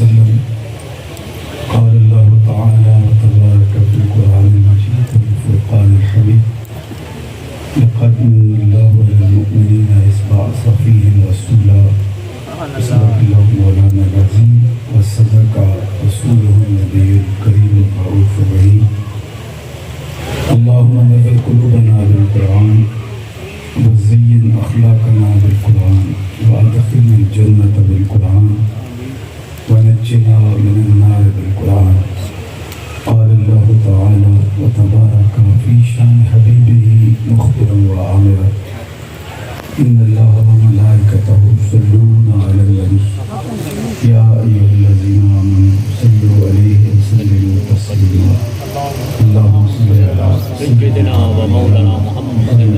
وسلم قال الله تعالى وتبارك في القرآن المجيد والفرقان الحميد لقد من الله على المؤمنين إذ بعث فيهم رسولا صدق الله مولانا العظيم وصدق رسوله النبي الكريم الرؤوف الرحيم اللهم نور قلوبنا بالقرآن وزين أخلاقنا بالقرآن وأدخلنا الجنة بالقرآن ونجنا من النار بالقرآن. قال الله تعالى وتبارك في شان حبيبه مخبرا وعامرا إن الله وملائكته يصلون على النبي يا أيها الذين آمنوا صلوا عليه وسلموا تسليما اللهم صل على سيدنا ومولانا محمد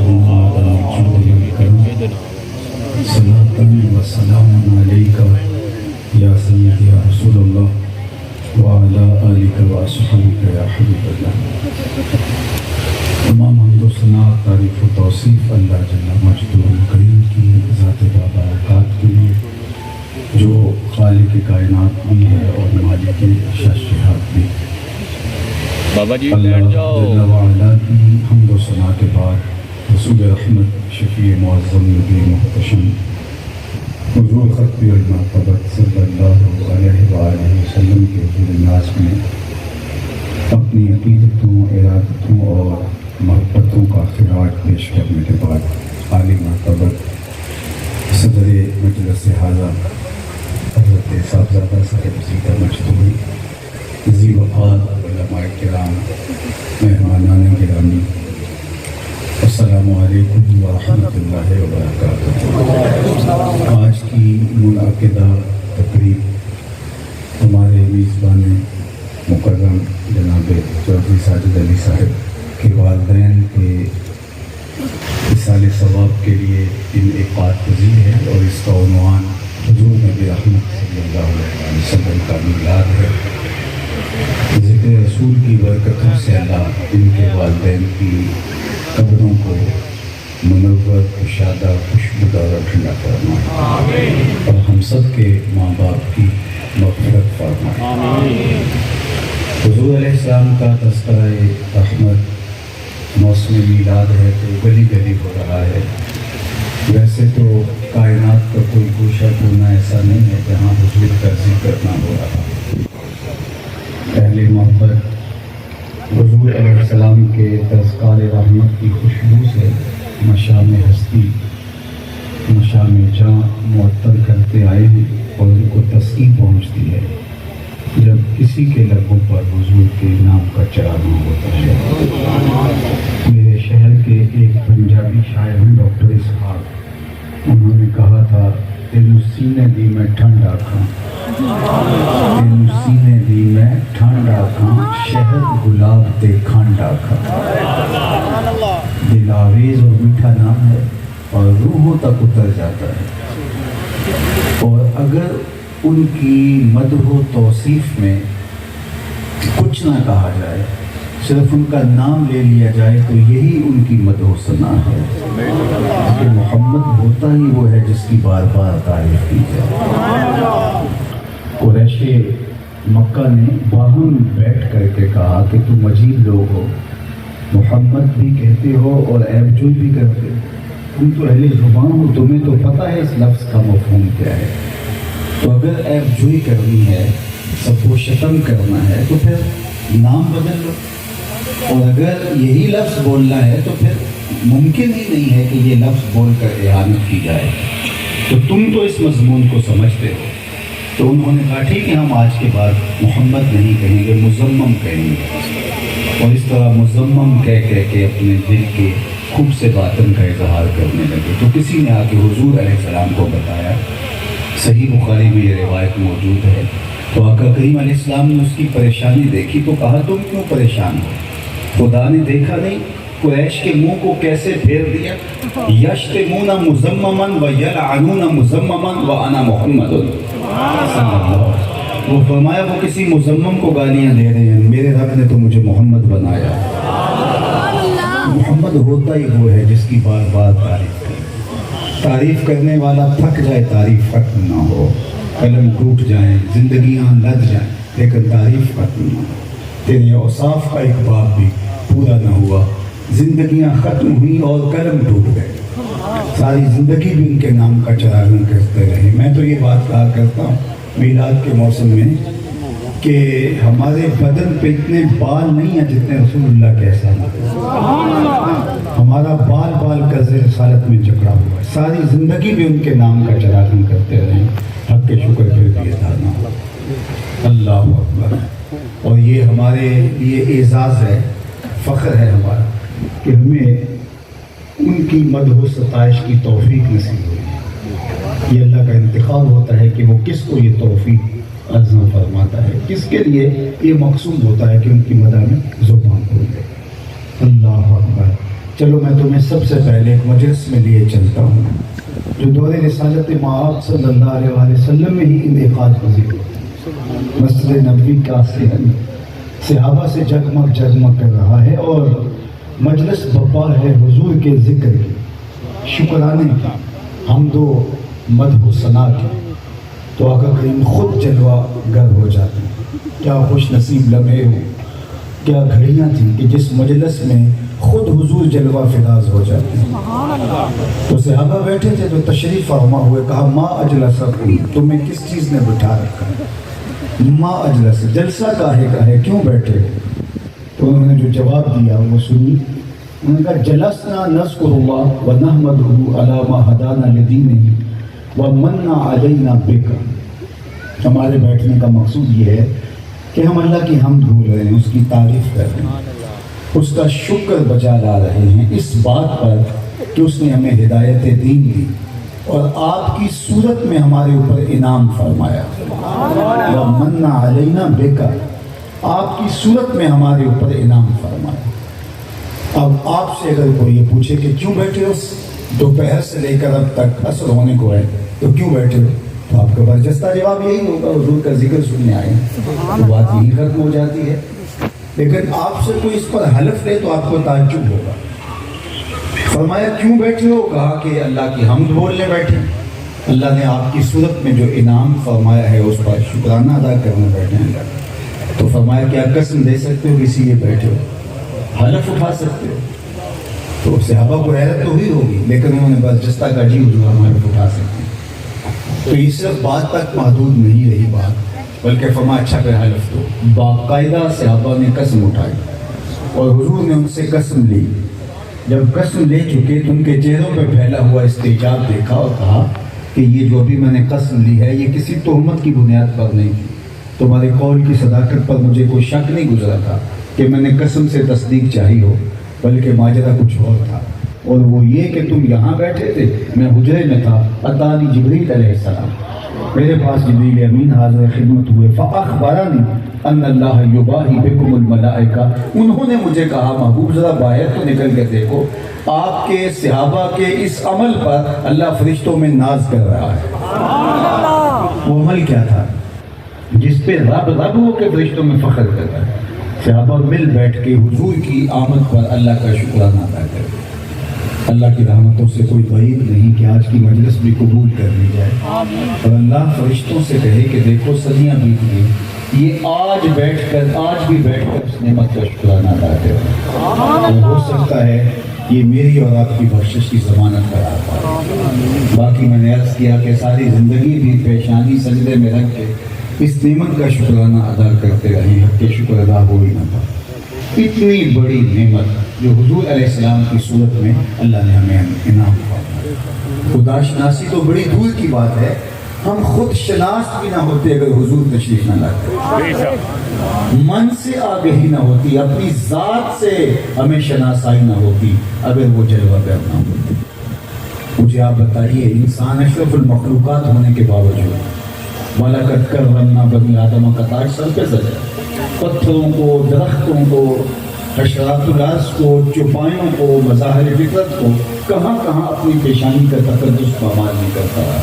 صلاة وسلام عليك يا سيدي يا رسول الله وعلى آلك وأصحابك يا حبيب الله. تمام حمد و ثنا تعریف و توصیف اللہ جل مجدہ الکریم کی ذات بابرکات کے لیے جو خالق کائنات بھی ہے اور مالک شہنشاہ بھی. بابا جی اللہ بیٹھ جاؤ. جل وعلا کی حمد و ثنا کے بعد رسول رحمت شفیع معظم نبی محتشم حضور خطبی المرتبت صلی اللہ علیہ وآلہ وسلم کے حضور ناز میں اپنی عقیدتوں ارادتوں اور محبتوں کا خراج پیش کرنے کے بعد عالی مرتبت صدر مجلس حاضر حضرت صاحبزادہ صاحب سیدہ مجدوری ذی وقار علماء کرام مہمانان گرامی السلام علیکم ورحمۃ اللہ وبرکاتہ. آج کی منعقدہ تقریب ہمارے میزبان مکرم جناب چودھری ساجد علی صاحب کے والدین کے اصال ثواب کے لیے انعقاد پذیر ہے اور اس کا عنوان حضور نبی رحمت صلی اللہ علیہ وسلم کا میلاد ہے. ذکر رسول کی برکتوں سے اللہ ان کے والدین کی قبروں کو منور کشادہ خوشبودار اور ٹھنڈا فرمائے اور ہم سب کے ماں باپ کی مغفرت فرمائے. حضور علیہ السلام کا تذکرہ رحمت موسم میلاد ہے تو گلی گلی ہو رہا ہے. ویسے تو کائنات کا کوئی گوشہ کونا ایسا نہیں ہے جہاں حضور کا ذکر نہ ہو رہا. اہل محبت حضور علیہ السلام کے تذکار رحمت کی خوشبو سے مشام ہستی مشام جاں معطر کرتے آئے ہیں اور ان کو تسکین پہنچتی ہے جب کسی کے لبوں پر حضور کے نام کا چراغاں ہوتا ہے. میرے شہر کے ایک پنجابی شاعر ہیں ڈاکٹر اسحاق، انہوں نے کہا تھا تینوں سینے دی میں ٹھنڈ آکھاں تینوں سینے دی میں ٹھنڈ آکھاں شہد گلاب تے کھنڈ آکھاں. دل آویز اور میٹھا نام ہے اور روحوں تک اتر جاتا ہے. اور اگر ان کی مدح و توصیف میں کچھ نہ کہا جائے، صرف ان کا نام لے لیا جائے تو یہی ان کی مدح و ثنا ہے کہ محمد ہوتا ہی وہ ہے جس کی بار بار تعریف کی جائے. قریش مکہ نے باہم بیٹھ کر کے کہا کہ تم عجیب لوگ ہو، محمد بھی کہتے ہو اور عیب جوئی بھی کرتے ہو. تم تو اہل زبان ہو، تمہیں تو پتہ ہے اس لفظ کا مفہوم کیا ہے. تو اگر عیب جوئی کرنی ہے، سب کو شتم کرنا ہے تو پھر نام بدل لو. اور اگر یہی لفظ بولنا ہے تو پھر ممکن ہی نہیں ہے کہ یہ لفظ بول کر اعانت کی جائے. تو تم تو اس مضمون کو سمجھتے ہو. تو انہوں نے کہا ٹھیک ہے، ہم آج کے بعد محمد نہیں کہیں گے، مزمم کہیں گے. اور اس طرح مزمم کہہ کے اپنے دل کے خوب سے باطن کا اظہار کرنے لگے. تو کسی نے آ کے حضور علیہ السلام کو بتایا، صحیح بخاری میں یہ روایت موجود ہے. تو آقا کریم علیہ السلام نے اس کی پریشانی دیکھی تو کہا تم کیوں پریشان ہو؟ خدا نے دیکھا نہیں قریش کے منہ کو کیسے پھیر دیا. یشتمون مزمما و یلعنون مزمما وانا محمد. وہ فرمایا وہ کسی مزمم کو گالیاں دے رہے ہیں، میرے رب نے تو مجھے محمد بنایا. محمد ہوتا ہی وہ ہے جس کی بار بار تعریف کرنے والا تھک جائے تعریف ختم نہ ہو. قلم ٹوٹ جائیں، زندگیاں لد جائیں، لیکن تعریف ختم نہ ہو۔ تیرے اوصاف کا ایک باب بھی پورا نہ ہوا، زندگیاں ختم ہوئی اور قلم ٹوٹ گئے، ساری زندگی بھی ان کے نام کا چراغاں کرتے رہے۔ میں تو یہ بات کہا کرتا ہوں میلاد کے موسم میں کہ ہمارے بدن پہ اتنے بال نہیں ہیں جتنے رسول اللہ کے احسان ہیں۔ ہمارا بال بال کا زیر رسالت میں جکڑا ہوا ہے، ساری زندگی بھی ان کے نام کا چراغاں کرتے رہیں، حق کے شکر پھر بھی ادا نہ ہو۔ اللہ اکبر۔ اور یہ ہمارے لیے اعزاز ہے، فخر ہے ہمارا کہ ہمیں ان کی مدح و ستائش کی توفیق نصیب ہوئی۔ یہ اللہ کا انتخاب ہوتا ہے کہ وہ کس کو یہ توفیق عطا فرماتا ہے، کس کے لیے یہ مقصود ہوتا ہے کہ ان کی مدح میں زبان کھول دے۔ اللہ اکبر۔ چلو میں تمہیں سب سے پہلے ایک مجلس میں لیے چلتا ہوں جو دور رسالت مآب صلی اللہ علیہ وآلہ وسلم میں ہی انعقاد پذیر ہوتا ہے۔ مسجد نبوی کا صحن صحابہ سے جگمگ جگمگ کر رہا ہے اور مجلس بپا ہے حضور کے ذکر کی، شکرانے کی، حمد و مدح و ثنا کی۔ تو آقا کریم خود جلوہ گر ہو جاتے ہیں۔ کیا خوش نصیب لمحے ہو، کیا گھڑیاں تھیں کہ جس مجلس میں خود حضور جلوہ فراز ہو جاتے ہیں۔ تو صحابہ بیٹھے تھے تو تشریف فرما ہوئے، کہا ما اجلسکم، تمہیں کس چیز نے بٹھا رکھا ہے؟ ما اجلس، جلسہ کاہے کا ہے، کیوں بیٹھے؟ تو انہوں نے جو جواب دیا وہ سنی۔ انہوں نے کہا جلسنا نذکر اللہ ونحمدہ علی ما ہدانا لدینہ ومن علینا بک۔ ہمارے بیٹھنے کا مقصود یہ ہے کہ ہم اللہ کی حمد بھول رہے ہیں، اس کی تعریف کر رہے ہیں، اس کا شکر بجا لا رہے ہیں اس بات پر کہ اس نے ہمیں ہدایت دین دی اور آپ کی صورت میں ہمارے اوپر انعام فرمایا۔ ومن علینا بک، آپ کی صورت میں ہمارے اوپر انعام فرمایا۔ اب آپ سے اگر کوئی یہ پوچھے کہ کیوں بیٹھے ہو، دوپہر سے لے کر اب تک عصر ہونے کو ہے تو کیوں بیٹھے ہو، تو آپ کا برجستہ جواب یہی ہوگا حضور کا ذکر سننے آئے ہیں، تو بات یہی ختم ہو جاتی ہے۔ لیکن آپ سے کوئی اس پر حلف لے تو آپ کو تعجب ہوگا۔ فرمایا کیوں بیٹھے ہو، کہا کہ اللہ کی حمد بولنے بیٹھے، اللہ نے آپ کی صورت میں جو انعام فرمایا ہے اس پر شکرانہ ادا کرنے بیٹھے ہیں۔ تو فرمایا کیا قسم دے سکتے ہو اسی لیے بیٹھے ہو، حلف اٹھا سکتے ہو؟ تو صحابہ کو حیرت تو ہوئی ہوگی، لیکن انہوں نے بس جستہ کا جی حضور ہم حلف اٹھا سکتے ہیں۔ تو یہ صرف بات تک محدود نہیں رہی بات، بلکہ فرمایا اچھا پھر حلف دو۔ باقاعدہ صحابہ نے قسم اٹھائی اور حضور نے ان سے قسم لی۔ جب قسم لے چکے تو ان کے چہروں پہ پھیلا ہوا استعجاب دیکھا اور کہا کہ یہ جو ابھی میں نے قسم لی ہے یہ کسی تہمت کی بنیاد پر نہیں تھی، تمہارے قول کی صداقت پر مجھے کوئی شک نہیں گزرا تھا کہ میں نے قسم سے تصدیق چاہی ہو، بلکہ ماجرا کچھ اور تھا، اور وہ یہ کہ تم یہاں بیٹھے تھے، میں حجرے میں تھا، اتانی جبریل علیہ السلام، میرے پاس جبریل امین حاضر خدمت ہوئے، فاخبرنی ان اللہ یباہی بکم الملائکہ، انہوں نے مجھے کہا محبوب ذرا باہر تو نکل کے دیکھو، آپ کے صحابہ کے اس عمل پر اللہ فرشتوں میں ناز کر رہا ہے۔ وہ عمل کیا تھا جس پہ رب ہو کے فرشتوں میں فخر کر رہا ہے؟ صحابہ مل بیٹھ کے حضور کی آمد پر اللہ کا شکرانہ ادا کریں۔ اللہ کی رحمتوں سے کوئی بعید نہیں کہ آج کی مجلس بھی قبول کر لی جائے، اور اللہ فرشتوں سے کہے کہ دیکھو صدیاں بیت گئی، یہ آج بھی بیٹھ کر اس نعمت کا شکرانہ ادا کریں، اور ہو سکتا ہے یہ میری اور آپ کی بخشش کی ضمانت قرار پائے۔ باقی میں نے عرض کیا کہ ساری زندگی بھی پیشانی سجدے میں رکھ کے اس نعمت کا شکرانہ ادا کرتے رہیں، حق کے شکر ادا ہو ہی نہ پائے۔ اتنی بڑی نعمت جو حضور علیہ السلام کی صورت میں اللہ نے ہمیں انعام فرمایا۔ خدا شناسی تو بڑی دور کی بات ہے، ہم خود شناس بھی نہ ہوتے اگر حضور تشریف نہ لاتے، من سے آگہی نہ ہوتی، اپنی ذات سے ہمیں شناسائی نہ ہوتی اگر وہ جلوہ گر نہ ہوتے۔ مجھے آپ بتائیے، انسان اشرف المخلوقات ہونے کے باوجود وَلَقَدْ كَرَّمْنَا بَنِي آدَمَ کا تاج سر پہ سجا، پتھروں کو، درختوں کو، حشرات الارض کو، چوپایوں کو، مظاہر فطرت کو کہاں کہاں اپنی پیشانی کا تقدس پامال نہیں کرتا رہا۔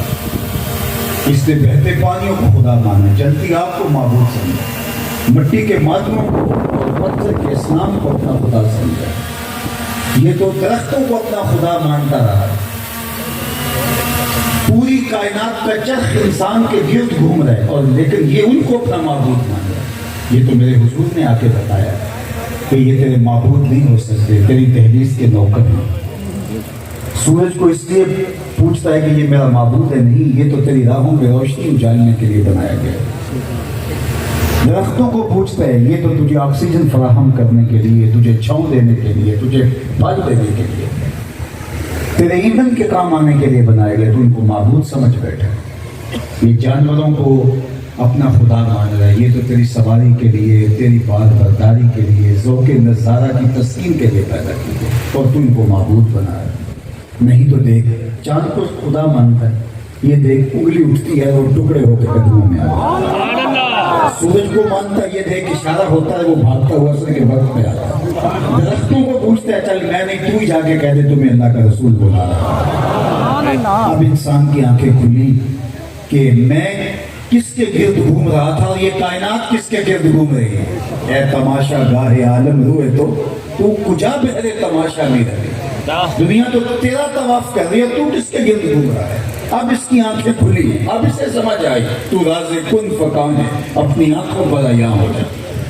اس نے بہتے پانیوں کو خدا مانا، جلتی آگ کو معبود سمجھا، مٹی کے مادروں کو اور پتھر کے اسنام کو اپنا خدا سمجھا۔ یہ تو درختوں کو اپنا خدا مانتا رہا، پوری کائنات کا چرخ انسان کے گرد گھوم رہا ہے، اور لیکن یہ ان کو اپنا معبود مان رہا ہے۔ یہ تو میرے حضور نے آ کے بتایا کہ یہ تیرے معبود نہیں ہو سکتے، تیری تحدیث کے نوکر ہیں۔ سورج کو اس لیے پوچھتا ہے کہ یہ میرا معبود ہے، نہیں، یہ تو تیری راہوں میں روشنی اجالنے کے لیے بنایا گیا ہے۔ درختوں کو پوچھتا ہے، یہ تو تجھے آکسیجن فراہم کرنے کے لیے، تجھے چھاؤں دینے کے لیے، تجھے پھل دینے کے لیے، تیرے ایندھن کے کام آنے کے لیے بنائے گئے، تو ان کو معبود سمجھ بیٹھا۔ یہ جانوروں کو اپنا خدا مان رہا ہے، یہ تو تیری سواری کے لیے، تیری بات برداری کے لیے، ذوق نظارہ کی تسکین کے لیے پیدا کی ہے، اور تو ان کو معبود بنا رہا ہے۔ نہیں تو دیکھ، چاند کو خدا مانتا ہے، یہ دیکھ انگلی اٹھتی ہے اور ٹکڑے ہو کے قدموں میں آتا ہے۔ سورج کو مانتا ہے، یہ دیکھ اشارہ ہوتا ہے، وہ بھاگتا ہوا اثر کے وقت پہ آتا ہے۔ درختوں کو پوچھتا ہے، چل میں نہیں، تو ہی جا کے کہہ دے تمہیں اللہ کا رسول بولا رہا ہے۔ اب انسان کی آنکھیں کھلی کہ میں کس کے گرد گھوم رہا تھا، اور یہ کائنات کس کے گرد گھوم رہی ہے۔ اے تماشا گاہ عالم روئے تو کجا بہرے تماشا میں رہے، دنیا تو تیرا طواف کر رہی ہے، تو کس کے گرد گھوم رہا ہے۔ اب اس کی آنکھیں کھلی، اب اسے سمجھ آئی، تو راز کن فکان ہے، اپنی آنکھوں پر عیاں ہو جا،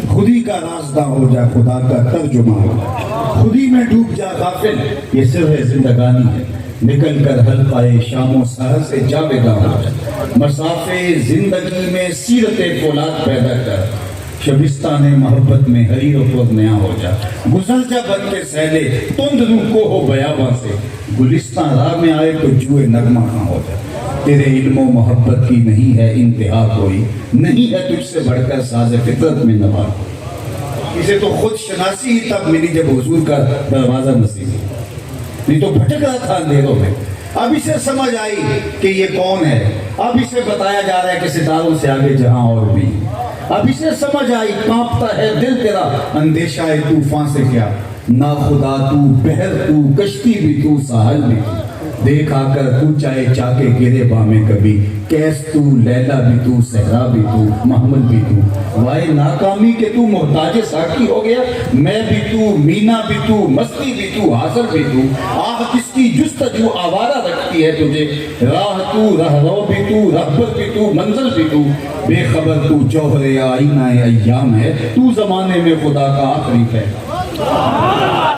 خودی کا رازداں ہو جا، خدا کا ترجمہ ہو جا، خودی میں ڈوب جا غافل، یہ سر زندگانی ہے، نکل کر حلقہ شام و سحر سے جاویداں ہو جا، مسافے زندگی میں سیرت فولاد پیدا کر، شبستان محبت میں حریر و پر نیا ہو جا، گزر جا بن کے سیلے تند روح کو ہو بیاباں سے، گلستان راہ میں آئے تو جوئے نغمہ ہاں ہو جا، تیرے علم و محبت کی نہیں ہے انتہا کوئی، نہیں ہے تجھ سے بڑھ کر ساز فطرت میں نوا کوئی۔ اسے تو خود شناسی ہی تب ملی جب حضور کا دروازہ نصیب ہوا، نہیں تو بھٹک رہا تھا اندھیروں میں۔ اب اسے سمجھ آئی کہ یہ کون ہے، اب اسے بتایا جا رہا ہے کہ ستاروں سے آگے جہاں اور بھی، اب اسے سمجھ آئی، کانپتا ہے دل تیرا، اندیشہ ہے طوفان سے کیا، نا خدا تو، بحر تو، کشتی بھی تو، ساحل بھی تو، دیکھ آ کر اونچائے چاکے گرے بامیں کبھی، کیس تو، لیلا بھی تو، صحرا بھی تو، محمل بھی تو، وائے ناکامی کہ تو محتاج ساکی ہو گیا، میں بھی تو، مینا بھی تو، مستی بھی تو، حاصل بھی تو، آہ کس کی جستجو آوارہ رکھتی ہے تجھے، راہ تو، رہرو بھی تو، رہبر بھی تو، منزل بھی تو، بے خبر تو جوہر آئینہ ایام ہے، تو زمانے میں خدا کا آخری ہے۔